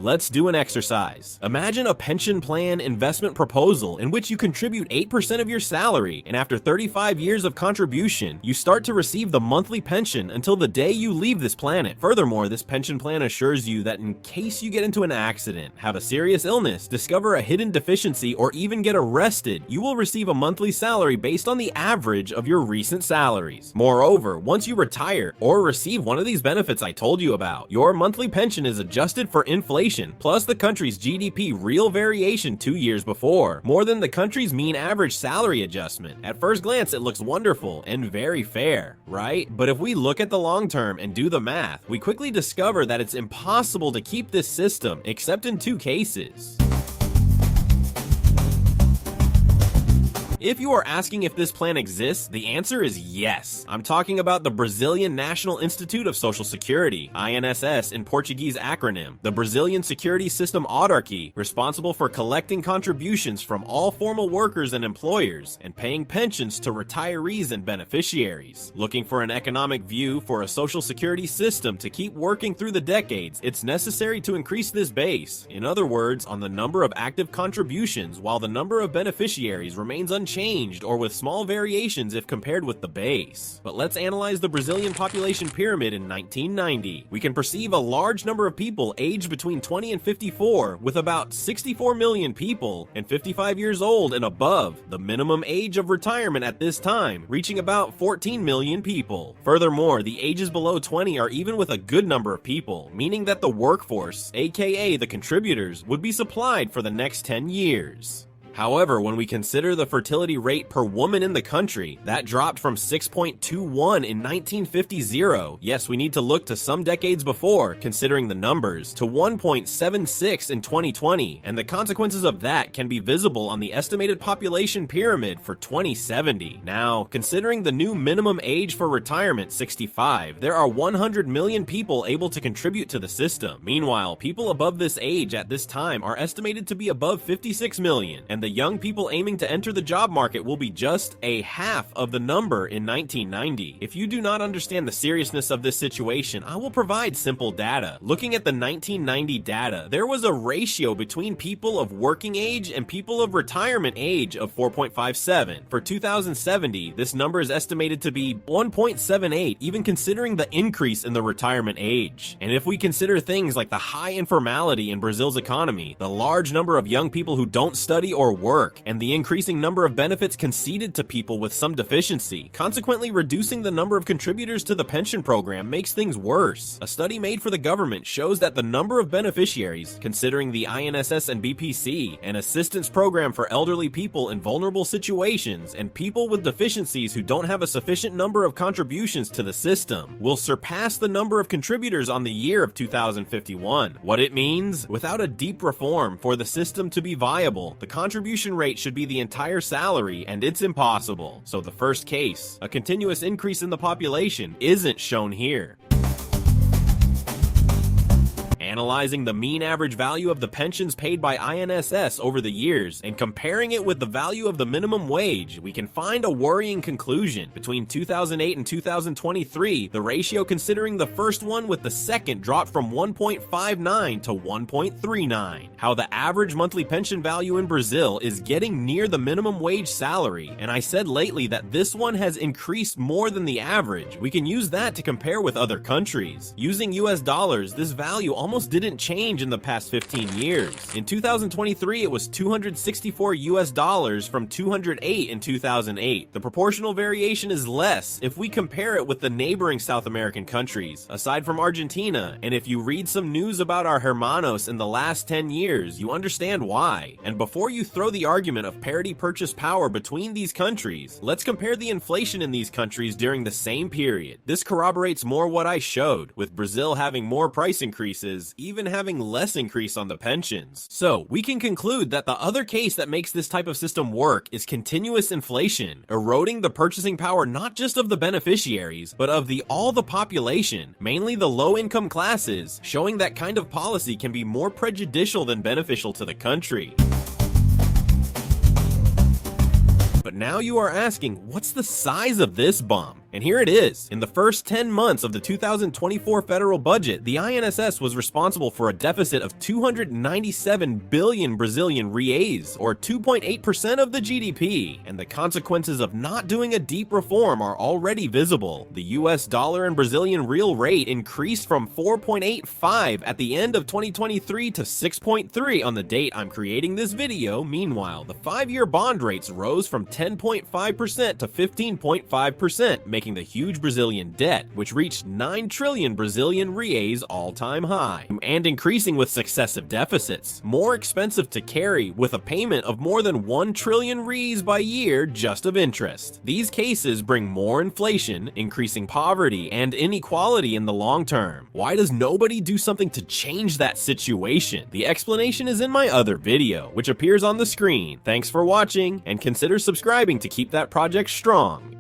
Let's do an exercise. Imagine a pension plan investment proposal in which you contribute 8% of your salary, and after 35 years of contribution, you start to receive the monthly pension until the day you leave this planet. Furthermore, this pension plan assures you that in case you get into an accident, have a serious illness, discover a hidden deficiency, or even get arrested, you will receive a monthly salary based on the average of your recent salaries. Moreover, once you retire or receive one of these benefits I told you about, your monthly pension is adjusted for inflation plus the country's GDP real variation 2 years before, more than the country's mean average salary adjustment. At first glance, it looks wonderful and very fair, right? But if we look at the long term and do the math, we quickly discover that it's impossible to keep this system, except in 2 cases. If you are asking if this plan exists, the answer is yes. I'm talking about the Brazilian National Institute of Social Security, INSS in Portuguese acronym, the Brazilian Security System Autarky, responsible for collecting contributions from all formal workers and employers, and paying pensions to retirees and beneficiaries. Looking for an economic view for a social security system to keep working through the decades, it's necessary to increase this base. In other words, on the number of active contributions, while the number of beneficiaries remains unchanged or with small variations if compared with the base. But let's analyze the Brazilian population pyramid in 1990. We can perceive a large number of people aged between 20 and 54, with about 64 million people and 55 years old and above, the minimum age of retirement at this time, reaching about 14 million people. Furthermore, the ages below 20 are even with a good number of people, meaning that the workforce, aka the contributors, would be supplied for the next 10 years. However, when we consider the fertility rate per woman in the country, that dropped from 6.21 in 1950, yes, we need to look to some decades before, considering the numbers, to 1.76 in 2020, and the consequences of that can be visible on the estimated population pyramid for 2070. Now, considering the new minimum age for retirement, 65, there are 100 million people able to contribute to the system. Meanwhile, people above this age at this time are estimated to be above 56 million, and the young people aiming to enter the job market will be just a half of the number in 1990. If you do not understand the seriousness of this situation, I will provide simple data. Looking at the 1990 data, there was a ratio between people of working age and people of retirement age of 4.57. For 2070, this number is estimated to be 1.78, even considering the increase in the retirement age. And if we consider things like the high informality in Brazil's economy, the large number of young people who don't study or work, and the increasing number of benefits conceded to people with some deficiency, consequently reducing the number of contributors to the pension program makes things worse. A study made for the government shows that the number of beneficiaries, considering the INSS and BPC, an assistance program for elderly people in vulnerable situations, and people with deficiencies who don't have a sufficient number of contributions to the system, will surpass the number of contributors on the year of 2051. What it means? Without a deep reform for the system to be viable, the contribution rate should be the entire salary, and it's impossible. So the first case, a continuous increase in the population, isn't shown here. Analyzing the mean average value of the pensions paid by INSS over the years and comparing it with the value of the minimum wage, we can find a worrying conclusion. Between 2008 and 2023, the ratio considering the first one with the second dropped from 1.59 to 1.39. How the average monthly pension value in Brazil is getting near the minimum wage salary, and I said lately that this one has increased more than the average. We can use that to compare with other countries. Using US dollars, this value almost didn't change in the past 15 years. In 2023, it was 264 US dollars from 208 in 2008. The proportional variation is less if we compare it with the neighboring South American countries, aside from Argentina, and if you read some news about our hermanos in the last 10 years, you understand why. And before you throw the argument of parity purchase power between these countries, let's compare the inflation in these countries during the same period. This corroborates more what I showed, with Brazil having more price increases, even having less increase on the pensions. So we can conclude that the other case that makes this type of system work is continuous inflation, eroding the purchasing power not just of the beneficiaries, but of all the population, mainly the low-income classes, showing that kind of policy can be more prejudicial than beneficial to the country. But now you are asking, what's the size of this bump? And here it is. In the first 10 months of the 2024 federal budget, the INSS was responsible for a deficit of 297 billion Brazilian reais, or 2.8% of the GDP, and the consequences of not doing a deep reform are already visible. The US dollar and Brazilian real rate increased from 4.85 at the end of 2023 to 6.3 on the date I'm creating this video. Meanwhile, the 5-year bond rates rose from 10.5% to 15.5%, making the huge Brazilian debt, which reached 9 trillion Brazilian reais all-time high, and increasing with successive deficits, more expensive to carry, with a payment of more than 1 trillion reais by year just of interest. These cases bring more inflation, increasing poverty and inequality in the long term. Why does nobody do something to change that situation? The explanation is in my other video, which appears on the screen. Thanks for watching, and consider subscribing to keep that project strong.